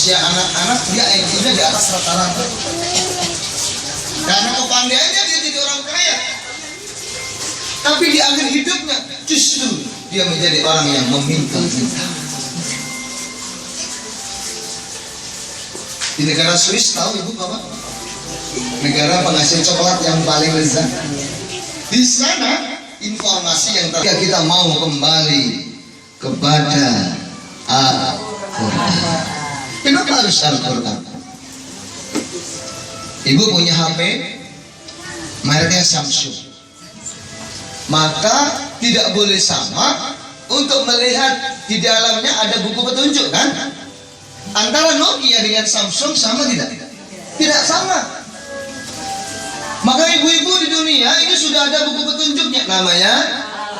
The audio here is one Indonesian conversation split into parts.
usia anak-anak dia IQ-nya di atas rata-rata. Karena kepandaiannya dia jadi orang kaya. Tapi di akhir hidupnya justru dia menjadi orang yang meminta-minta. Di negara Swiss, tahu ibu bapak? Negara penghasil coklat yang paling lezat. Di sana informasi yang kita mau kembali kepada Al-Quran. Kenapa harus Al-Quran? Ibu punya HP, mereknya Samsung. Maka tidak boleh sama untuk melihat di dalamnya ada buku petunjuk kan? Antara Nokia dengan Samsung sama tidak? Tidak sama. Maka ibu-ibu di dunia ini sudah ada buku petunjuknya, namanya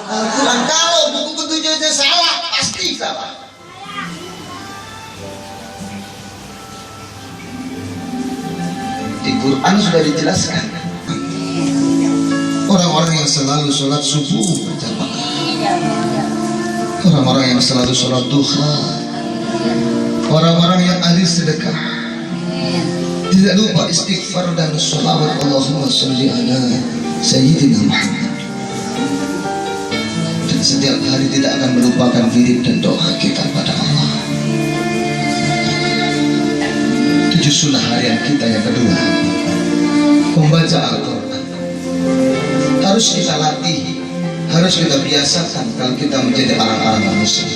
Al-Quran. Kalau buku petunjuknya salah, pasti salah. Di Quran sudah dijelaskan. Orang-orang yang selalu sholat subuh berjamaah, orang-orang yang selalu sholat duha, orang-orang yang ahli sedekah, tidak lupa istighfar dan sholawat Allahumma sholli ala Sayyidina Muhammad. Dan setiap hari tidak akan melupakan wirid dan doa kita pada Allah. 7 sunnah harian kita yang kedua, membaca Al-Quran. Harus kita latih, harus kita biasakan kalau kita menjadi orang-orang muslim.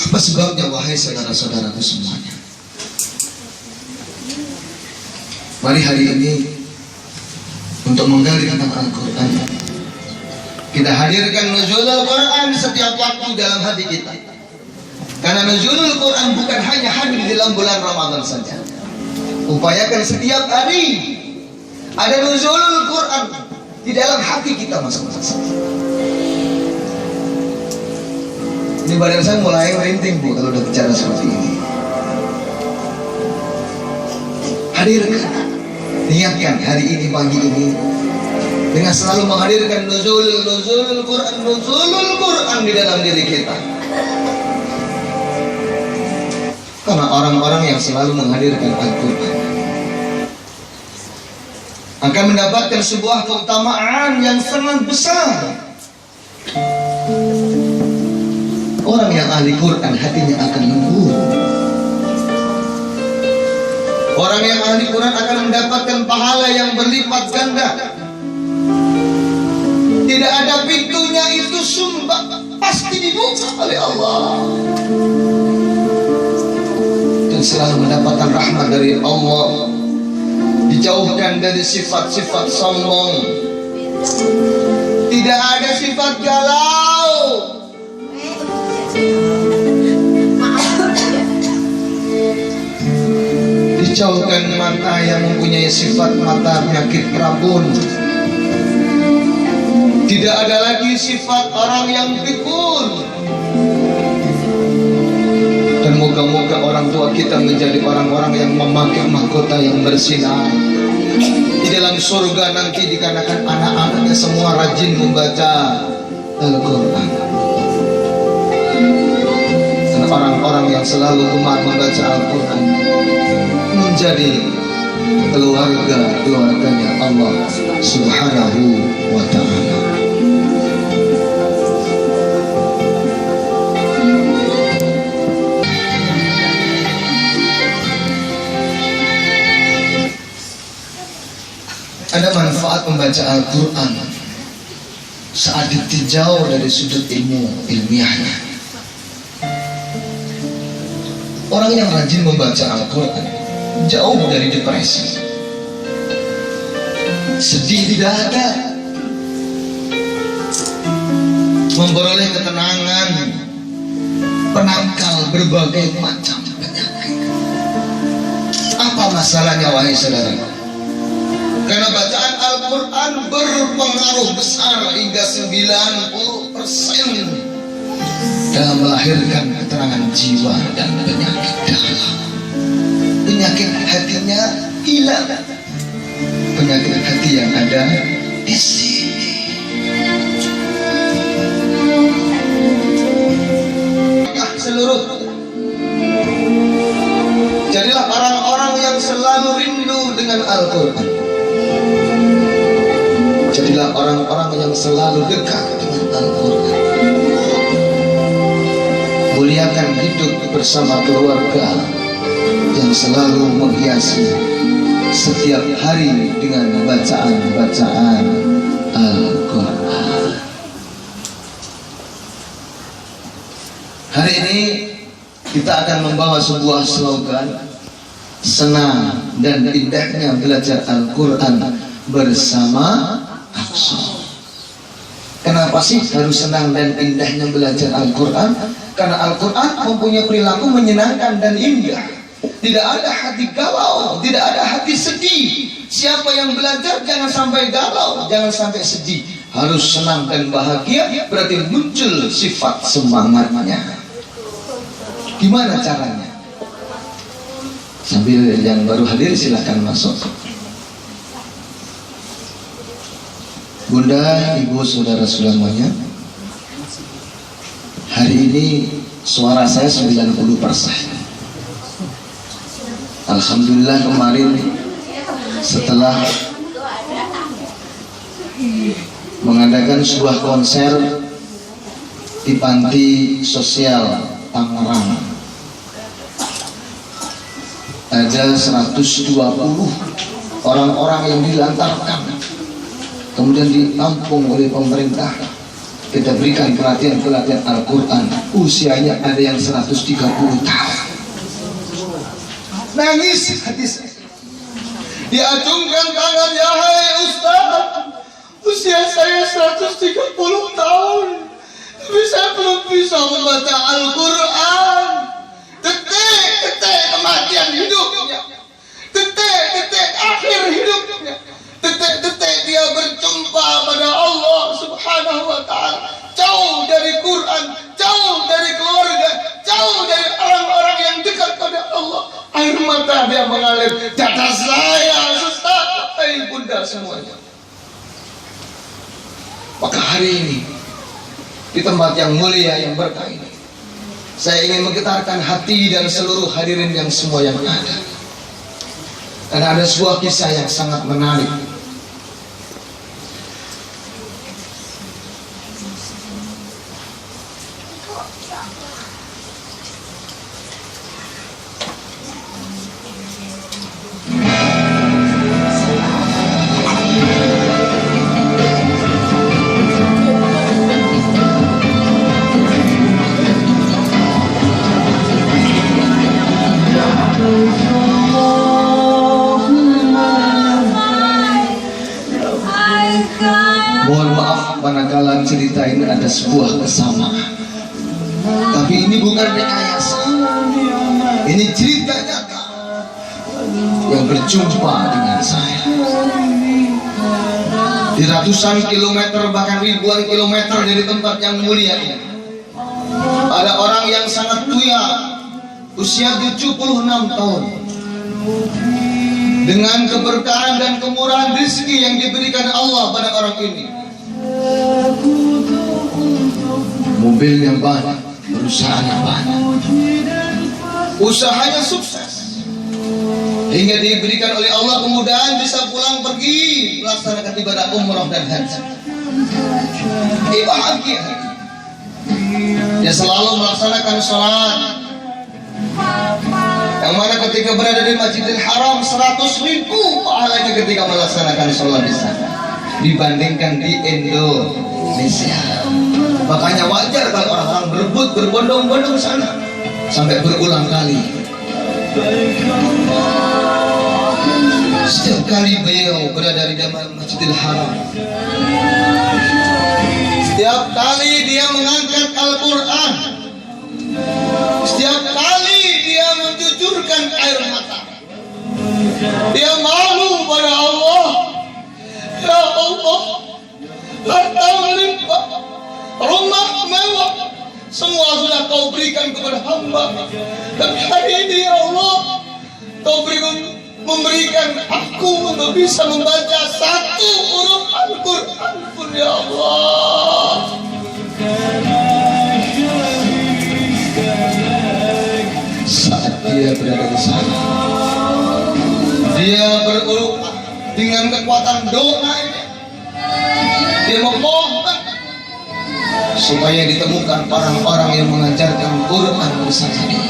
Apa sebabnya wahai saudara-saudaraku semuanya? Mari hari ini untuk menggali tentang Al-Quran, kita hadirkan nuzulul Quran setiap waktu dalam hati kita. Karena nuzulul Quran bukan hanya hadir di dalam bulan Ramadan saja. Upayakan setiap hari ada nuzulul Quran di dalam hati kita masing-masing. Ini badan saya mulai merinding bu kalau udah bicara seperti ini. Hadirkan, niatkan hari ini, pagi ini, dengan selalu menghadirkan nuzulul Quran di dalam diri kita. Karena orang-orang yang selalu menghadirkan Al-Quran akan mendapatkan sebuah keutamaan yang sangat besar. Orang yang ahli Quran hatinya akan lembut. Orang yang ahli Quran akan mendapatkan pahala yang berlipat ganda. Tidak ada pintunya itu sumpah, pasti dibuka oleh Allah. Dan selalu mendapatkan rahmat dari Allah. Dijauhkan dari sifat-sifat sombong. Tidak ada sifat galau. Dijauhkan mata yang mempunyai sifat mata penyakit rabun. Tidak ada lagi sifat orang yang pikun. Dan moga-moga orang tua kita menjadi orang-orang yang memakai mahkota yang bersinar. Di dalam surga nanti dikarenakan anak-anaknya semua rajin membaca Al-Quran. Dan orang-orang yang selalu gemar membaca Al-Quran menjadi keluarganya Allah Subhanahu wa ta'ala. Ada manfaat membaca Al-Quran saat ditinjau dari sudut ilmiahnya. Orang yang rajin membaca Al-Quran jauh dari depresi, sedih tidak ada, memperoleh ketenangan, penangkal berbagai macam penyakit. Apa masalahnya wahai saudara? Karena bacaan Al-Quran berpengaruh besar hingga 90% dalam melahirkan keterangan jiwa dan penyakit dalam. Penyakit hatinya hilang. Penyakit hati yang ada di sini. Seluruh selalu rindu dengan Al-Quran. Jadilah orang-orang yang selalu dekat dengan Al-Quran. Muliakan hidup bersama keluarga yang selalu menghiasi setiap hari dengan bacaan-bacaan Al-Quran. Hari ini kita akan membawa sebuah slogan, senang dan indahnya belajar Al-Quran bersama Aqsa. Kenapa sih harus senang dan indahnya belajar Al-Quran? Karena Al-Quran mempunyai perilaku menyenangkan dan indah. Tidak ada hati galau, tidak ada hati sedih. Siapa yang belajar jangan sampai galau, jangan sampai sedih. Harus senang dan bahagia, berarti muncul sifat semangatnya. Gimana caranya? Sambil yang baru hadir silahkan masuk. Bunda, ibu, saudara semuanya, hari ini suara saya 90%. Alhamdulillah kemarin setelah mengadakan sebuah konser di panti sosial Tangerang, ada 120 orang-orang yang dilantarkan, kemudian ditampung oleh pemerintah. Kita berikan pelatihan Al-Quran. Usianya ada yang 130 tahun. Nangis hati saya. Diacungkan tangan, ya hai Ustaz, usia saya 130 tahun, tapi saya belum bisa membaca Al-Quran. Detik-detik kematian hidupnya, detik-detik akhir hidupnya, detik-detik dia berjumpa pada Allah Subhanahu wa ta'ala. Jauh dari Quran, jauh dari keluarga, jauh dari orang-orang yang dekat pada Allah. Air mata dia mengalir. Dada saya Ustaz, hai bunda semuanya. Maka hari ini di tempat yang mulia yang berkah ini, saya ingin menggetarkan hati dan seluruh hadirin yang semua yang ada. Karena ada sebuah kisah yang sangat menarik. Mohon maaf manakala cerita ini ada sebuah kesamaan, tapi ini bukan rekayasa. Ini cerita nyata yang berjumpa dengan saya. Di ratusan kilometer bahkan ribuan kilometer dari tempat yang mulia ini, ada orang yang sangat tua, usia 76 tahun. Dengan keberkahan dan kemurahan rezeki yang diberikan Allah pada orang ini, mobilnya banyak, perusahaannya banyak, usahanya sukses, hingga diberikan oleh Allah kemudahan bisa pulang pergi melaksanakan ibadah umrah dan haji. Bahagia, dia selalu melaksanakan sholat, yang mana ketika berada di Masjidil Haram 100.000 pahalanya ketika melaksanakan sholat di sana dibandingkan di Indonesia. Makanya wajar kalau orang-orang berebut berbondong-bondong sana sampai berulang kali. Setiap kali beliau berada di dalam Masjidil Haram, setiap kali dia mengangkat Al-Quran, setiap kali dia mencucurkan air mata, dia malu pada Allah. Ya Allah, harta melimpah, rumah mewah, semua sudah kau berikan kepada hamba, tapi hari ini ya Allah, kau memberikan aku untuk bisa membaca satu huruf Al-Quran pun ya Allah. Saat dia berada di sana, Dia berurut dengan kekuatan doa ini. Dia memohon supaya ditemukan orang-orang yang mengajarkan Quran bersama dia.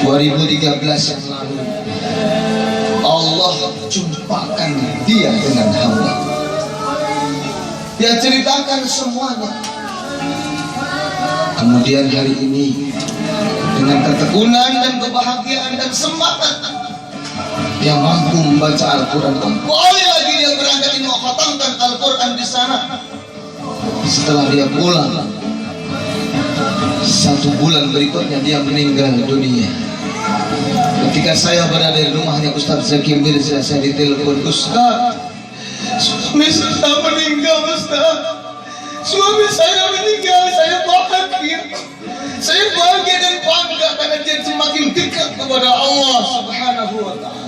2013 yang lalu Allah jumpakan dia dengan hamba. Dia ceritakan semuanya. Kemudian hari ini dengan ketekunan dan kebahagiaan dan semangat dia mampu membaca Al-Quran. Kembali lagi dia berangkat ini mengkhatamkan Al-Quran di sana. Setelah dia pulang, 1 bulan berikutnya dia meninggal dunia. Ketika saya berada di rumahnya Ustaz Zaki Mirza, saya ditelepon, Ustaz, suami saya meninggal, Ustaz. Suami saya meninggal, saya bahagia. Saya bahagia dan bangga karena dia semakin dekat kepada Allah Subhanahu wa ta'ala.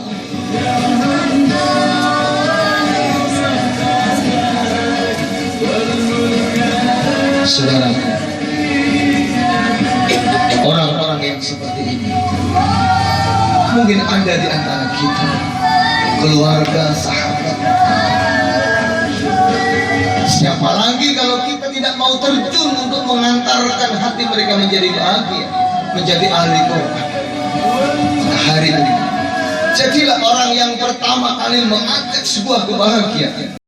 Saudara, orang-orang yang seperti ini mungkin ada di antara kita, keluarga, sahabat. Siapa lagi kalau kita tidak mau terjun untuk mengantarkan hati mereka menjadi bahagia, menjadi ahli Quran. Hari ini jadilah orang yang pertama kali mengangkat sebuah kebahagiaan.